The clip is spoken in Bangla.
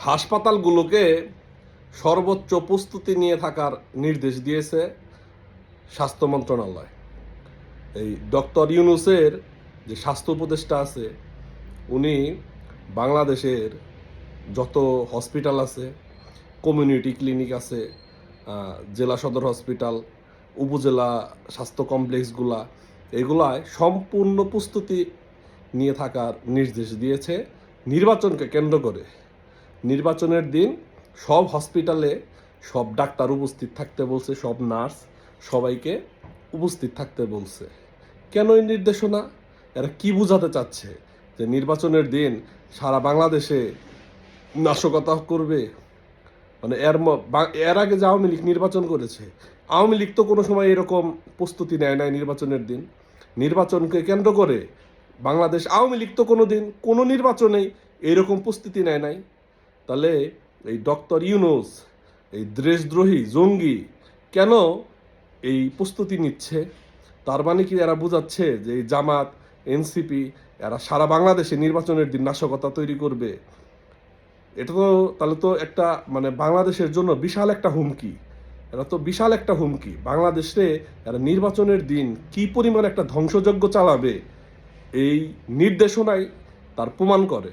হাসপাতালগুলোকে সর্বোচ্চ প্রস্তুতি নিয়ে থাকার নির্দেশ দিয়েছে স্বাস্থ্য মন্ত্রণালয়। এই ডক্টর ইউনূসের যে স্বাস্থ্য উপদেষ্টা আছে, উনি বাংলাদেশের যত হসপিটাল আছে, কমিউনিটি ক্লিনিক আছে, জেলা সদর হসপিটাল, উপজেলা স্বাস্থ্য কমপ্লেক্সগুলা, এগুলায় সম্পূর্ণ প্রস্তুতি নিয়ে থাকার নির্দেশ দিয়েছে নির্বাচনকে কেন্দ্র করে। নির্বাচনের দিন সব হসপিটালে সব ডাক্তার উপস্থিত থাকতে বলছে, সব নার্স সবাইকে উপস্থিত থাকতে বলছে। কেন এই নির্দেশনা? এরা কি বোঝাতে চাচ্ছে? যে নির্বাচনের দিন সারা বাংলাদেশে নাশকতা করবে? মানে এর আগে যে আওয়ামী লীগ নির্বাচন করেছে, আওয়ামী লীগ তো কোনো সময় এরকম প্রস্তুতি নেয় নাই নির্বাচনের দিন। নির্বাচনকে কেন্দ্র করে বাংলাদেশ আওয়ামী লীগ তো কোনো নির্বাচনেই এরকম প্রস্তুতি নেয় নাই। তাহলে এই ডক্টর ইউনূস, এই দেশদ্রোহী জঙ্গি কেন এই প্রস্তুতি নিচ্ছে? তার মানে কি এরা বোঝাচ্ছে যে এই জামাত, এনসিপি এরা সারা বাংলাদেশে নির্বাচনের দিন নাশকতা তৈরি করবে? এটা তো তাহলে তো একটা মানে বাংলাদেশের জন্য বিশাল একটা হুমকি। এরা তো বিশাল একটা হুমকি। বাংলাদেশে এরা নির্বাচনের দিন কি পরিমাণ একটা ধ্বংসযজ্ঞ চালাবে, এই নির্দেশনায় তার প্রমাণ করে।